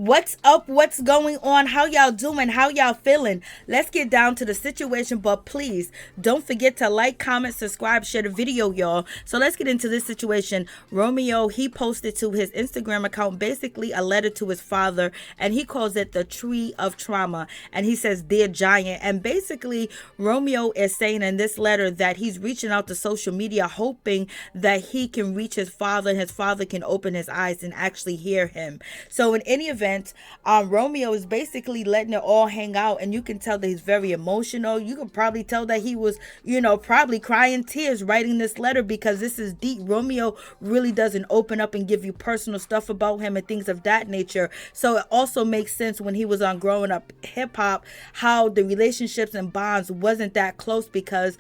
What's up? What's going on? How y'all doing? How y'all feeling? Let's get down to the situation, but please don't forget to like, comment, subscribe, share the video, y'all. So let's get into this situation. Romeo, he posted to his Instagram account basically a letter to his father, and he calls it the Tree of Trauma. And he says, "Dear Giant." And basically, Romeo is saying in this letter that he's reaching out to social media, hoping that he can reach his father and his father can open his eyes and actually hear him. So in any event, Romeo is basically letting it all hang out, and you can tell that he's very emotional. You can probably tell that he was, probably crying tears writing this letter because this is deep. Romeo really doesn't open up and give you personal stuff about him and things of that nature. So it also makes sense when he was on Growing Up Hip Hop, how the relationships and bonds wasn't that close because,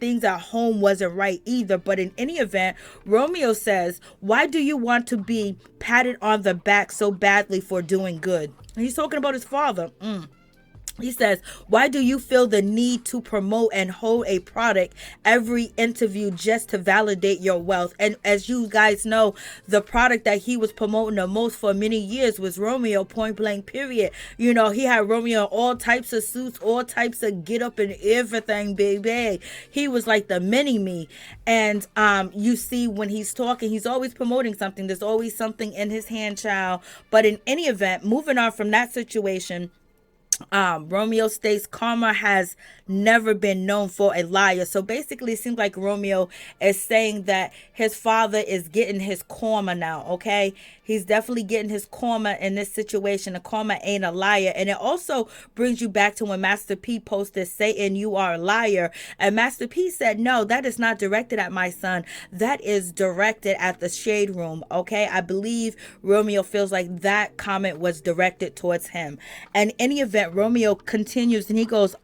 things at home wasn't right either. But in any event, Romeo says, "Why do you want to be patted on the back so badly for doing good?" He's talking about his father. He says, "Why do you feel the need to promote and hold a product every interview just to validate your wealth?" And as you guys know, the product that he was promoting the most for many years was Romeo, point blank, period. He had Romeo in all types of suits, all types of get up and everything, baby. He was like the mini me. And you see when he's talking, he's always promoting something. There's always something in his hand, child. But in any event, moving on from that situation, Romeo states karma has never been known for a liar. So basically, it seems like Romeo is saying that his father is getting his karma now. Okay, he's definitely getting his karma in this situation. The karma ain't a liar. And it also brings you back to when Master P posted, "Satan, you are a liar." And Master P said, "No, that is not directed at my son. That is directed at the Shade Room." Okay, I believe Romeo feels like that comment was directed towards him. And in any event, Romeo continues and he goes,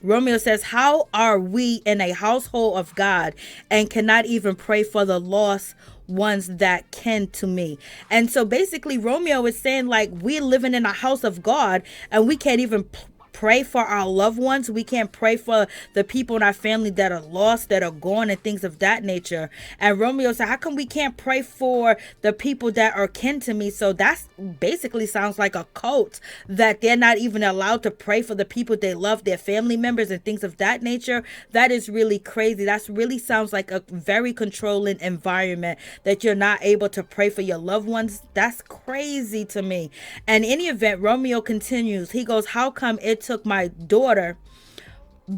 Romeo says, "How are we in a household of God and cannot even pray for the lost ones that kin to me?" And so basically Romeo is saying, like, we're living in a house of God and we can't even pray for our loved ones. We can't pray for the people in our family that are lost, that are gone, and things of that nature. And Romeo said, "How come we can't pray for the people that are kin to me?" So that's basically sounds like a cult, that they're not even allowed to pray for the people they love, their family members and things of that nature. That is really crazy. That's really sounds like a very controlling environment, that you're not able to pray for your loved ones. That's crazy to me. And in any event, Romeo continues. He goes, "How come it took my daughter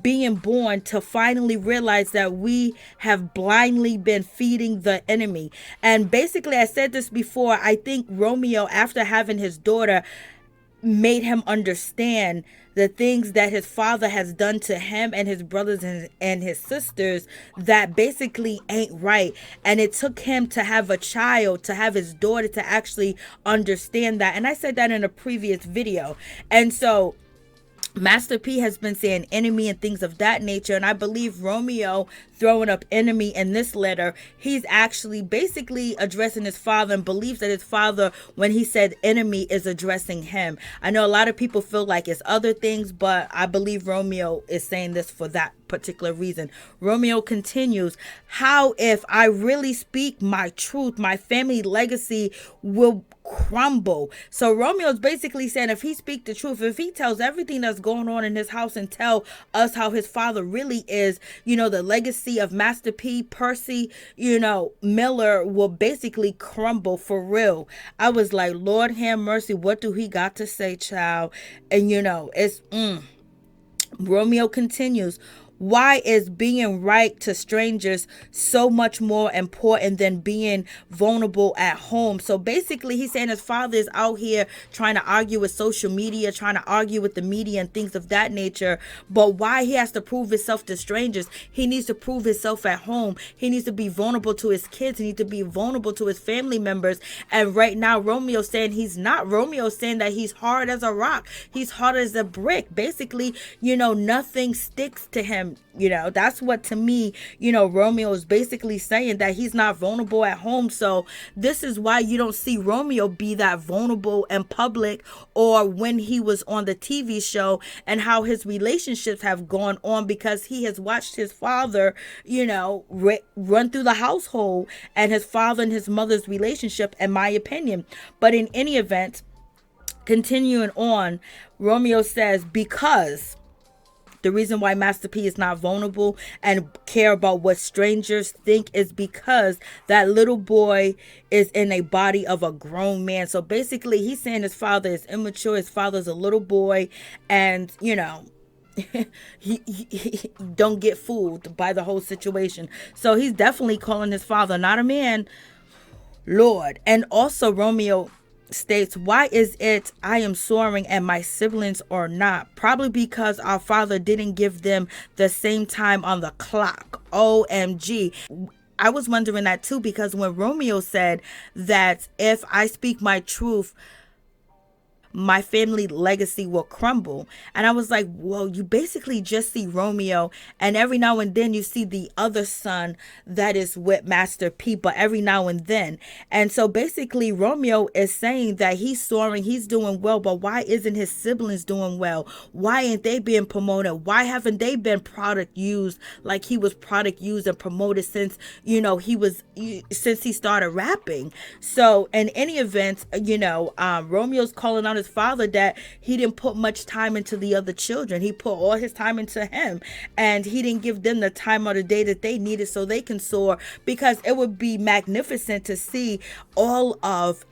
being born to finally realize that we have blindly been feeding the enemy?" And basically, I said this before, I think Romeo, after having his daughter, made him understand the things that his father has done to him and his brothers and his sisters that basically ain't right. And it took him to have a child, to have his daughter, to actually understand that. And I said that in a previous video. And so Master P has been saying enemy and things of that nature. And I believe Romeo throwing up enemy in this letter, he's actually basically addressing his father and believes that his father, when he said enemy, is addressing him. I know a lot of people feel like it's other things, but I believe Romeo is saying this for that particular reason. Romeo continues, "How if I really speak my truth, my family legacy will crumble." So Romeo is basically saying if he speaks the truth, if he tells everything that's going on in his house and tell us how his father really is, the legacy of Master P, Percy, Miller will basically crumble for real. I was like, Lord have mercy, what do he got to say, child? And it's Romeo continues, "Why is being right to strangers so much more important than being vulnerable at home?" So basically, he's saying his father is out here trying to argue with social media, trying to argue with the media and things of that nature. But why he has to prove himself to strangers? He needs to prove himself at home. He needs to be vulnerable to his kids. He needs to be vulnerable to his family members. And right now, Romeo's saying he's not. Romeo's saying that he's hard as a rock. He's hard as a brick. Basically, nothing sticks to him. That's what, to me, Romeo is basically saying, that he's not vulnerable at home. So this is why you don't see Romeo be that vulnerable in public, or when he was on the TV show, and how his relationships have gone on, because he has watched his father, run through the household, and his father and his mother's relationship, in my opinion. But in any event, Continuing on, Romeo says, because the reason why Master P is not vulnerable and care about what strangers think is because that little boy is in a body of a grown man. So basically, he's saying his father is immature. His father's a little boy, and he don't get fooled by the whole situation. So he's definitely calling his father not a man, Lord. And also Romeo states, why is it I am soaring and my siblings are not? Probably because our father didn't give them the same time on the clock. OMG. I was wondering that too, because when Romeo said that if I speak my truth, my family legacy will crumble. And I was like, well, you basically just see Romeo, and every now and then you see the other son that is with Master P, but every now and then. And so basically Romeo is saying that he's soaring, he's doing well, but why isn't his siblings doing well? Why ain't they being promoted? Why haven't they been product used like he was product used and promoted since since he started rapping? So in any event, Romeo's calling out his father that he didn't put much time into the other children. He put all his time into him, and he didn't give them the time of the day that they needed so they can soar, because it would be magnificent to see all of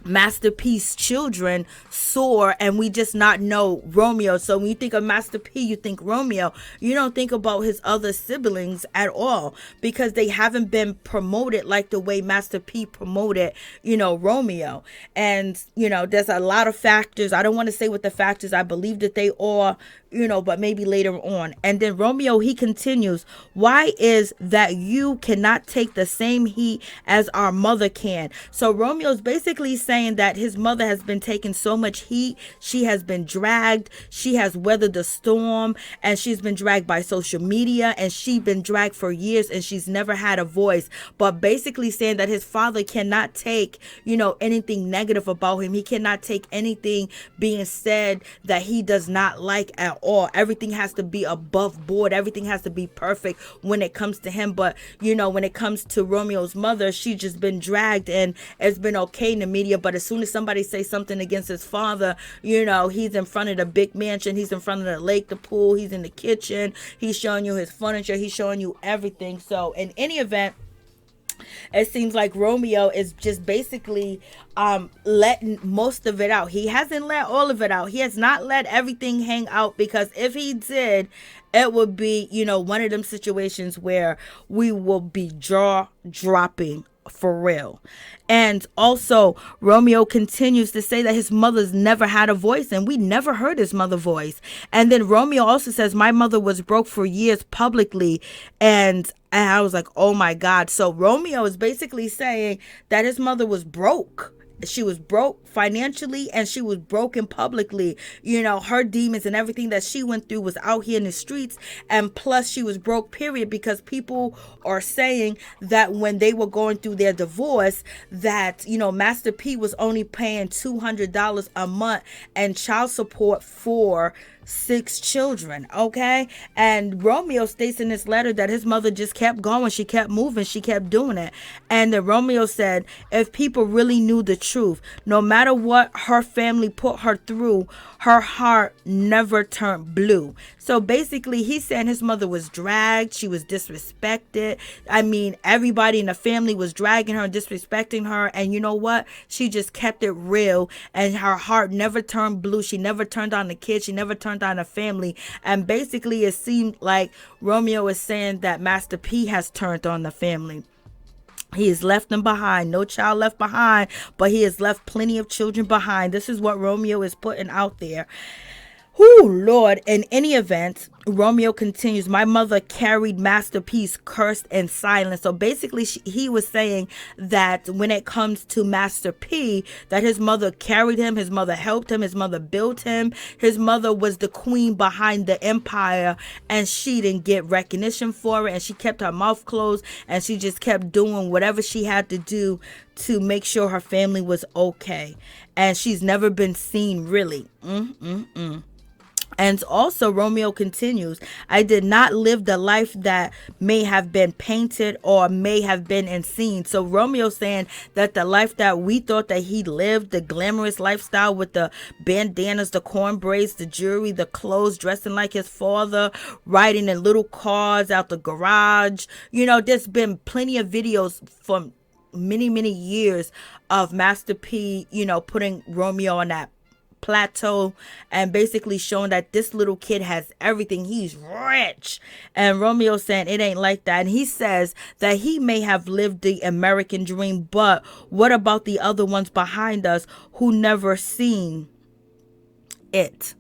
Master P's children soar, and we just not know Romeo. So when you think of Master P, you think Romeo. You don't think about his other siblings at all, because they haven't been promoted like the way Master P promoted, Romeo. And, there's a lot of factors. I don't want to say what the factors. I believe that they are, but maybe later on. And then Romeo, he continues, why is that you cannot take the same heat as our mother can? So Romeo's basically saying that his mother has been taking so much heat. She has been dragged. She has weathered the storm, and she's been dragged by social media, and she's been dragged for years, and she's never had a voice. But basically saying that his father cannot take, anything negative about him. He cannot take anything being said that he does not like at all. Everything has to be above board. Everything has to be perfect when it comes to him. But when it comes to Romeo's mother, she's just been dragged, and it's been okay in the media. But as soon as somebody says something against his father, he's in front of the big mansion, he's in front of the lake, the pool, he's in the kitchen, he's showing you his furniture, he's showing you everything. So in any event, it seems like Romeo is just basically letting most of it out. He hasn't let all of it out. He has not let everything hang out, because if he did, it would be, one of them situations where we will be jaw dropping for real. And also Romeo continues to say that his mother's never had a voice, and we never heard his mother's voice. And then Romeo also says, my mother was broke for years publicly, and I was like, oh my God. So Romeo is basically saying that his mother was broke. She was broke financially, and she was broken publicly. Her demons and everything that she went through was out here in the streets. And plus she was broke, period, because people are saying that when they were going through their divorce, that, Master P was only paying $200 a month and child support for 6 children. Okay. And Romeo states in this letter that his mother just kept going. She kept moving. She kept doing it. And then Romeo said, if people really knew the truth, no matter what her family put her through, her heart never turned blue. So basically he's saying his mother was dragged. She was disrespected. I mean, everybody in the family was dragging her and disrespecting her. And you know what? She just kept it real, and her heart never turned blue. She never turned on the kids. She never turned on the family. And basically it seemed like Romeo is saying that Master P has turned on the family. He has left them behind. No child left behind, but he has left plenty of children behind. This is what Romeo is putting out there. Whoo, Lord. In any event, Romeo continues, my mother carried Master P's cursed in silence. So basically he was saying that when it comes to Master P, that his mother carried him, his mother helped him, his mother built him, his mother was the queen behind the empire, and she didn't get recognition for it, and she kept her mouth closed, and she just kept doing whatever she had to do to make sure her family was okay. And she's never been seen really. And also, Romeo continues, I did not live the life that may have been painted or may have been in scenes. So Romeo saying that the life that we thought that he lived, the glamorous lifestyle with the bandanas, the corn braids, the jewelry, the clothes, dressing like his father, riding in little cars out the garage. There's been plenty of videos from many years of Master P, putting Romeo on that plateau and basically showing that this little kid has everything. He's rich. And Romeo saying it ain't like that. And he says that he may have lived the American dream, but what about the other ones behind us who never seen it?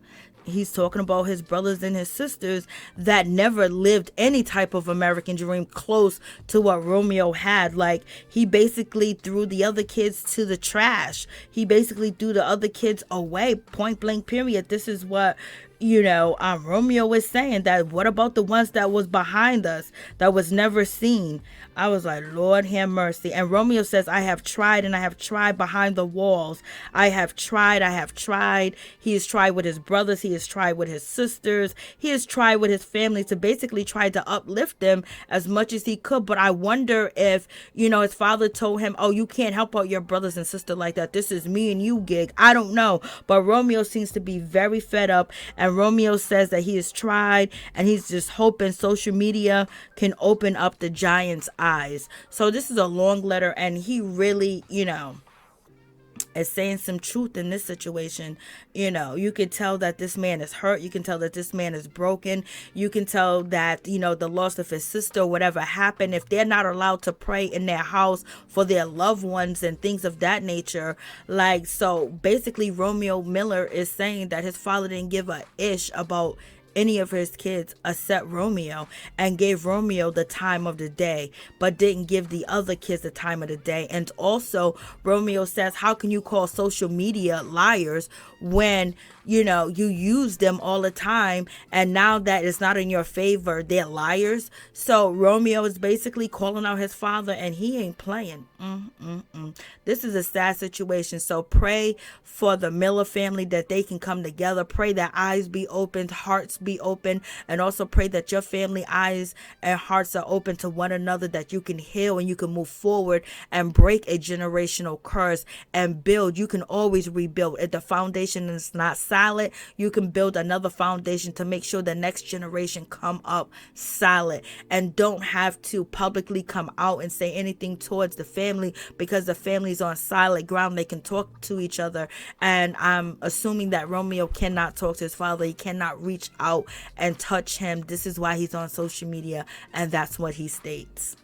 He's talking about his brothers and his sisters that never lived any type of American dream close to what Romeo had. Like, he basically threw the other kids to the trash. He basically threw the other kids away, point blank, period. This is what Romeo is saying, that what about the ones that was behind us that was never seen? I was like, Lord have mercy. And Romeo says, I have tried and I have tried behind the walls. I have tried. He has tried with his brothers. He has tried with his sisters. He has tried with his family to basically try to uplift them as much as he could. But I wonder if, his father told him, oh, you can't help out your brothers and sister like that. This is me and you gig. I don't know. But Romeo seems to be very fed up. And Romeo says that he has tried and he's just hoping social media can open up the giant's eyes. So this is a long letter, and he really, is saying some truth in this situation. You can tell that this man is hurt. You can tell that this man is broken. You can tell that, the loss of his sister, whatever happened, if they're not allowed to pray in their house for their loved ones and things of that nature. Like, so basically Romeo Miller is saying that his father didn't give a ish about any of his kids except Romeo, and gave Romeo the time of the day, but didn't give the other kids the time of the day. And also Romeo says, how can you call social media liars when you use them all the time, and now that it's not in your favor, they're liars? So Romeo is basically calling out his father, and he ain't playing. This is a sad situation. So pray for the Miller family that they can come together. Pray that eyes be opened, hearts be open, and also pray that your family eyes and hearts are open to one another, that you can heal and you can move forward and break a generational curse and build. You can always rebuild. If the foundation is not solid, you can build another foundation to make sure the next generation come up solid, and don't have to publicly come out and say anything towards the family, because the family's on solid ground. They can talk to each other. And I'm assuming that Romeo cannot talk to his father. He cannot reach out and touch him. This is why he's on social media, and that's what he states.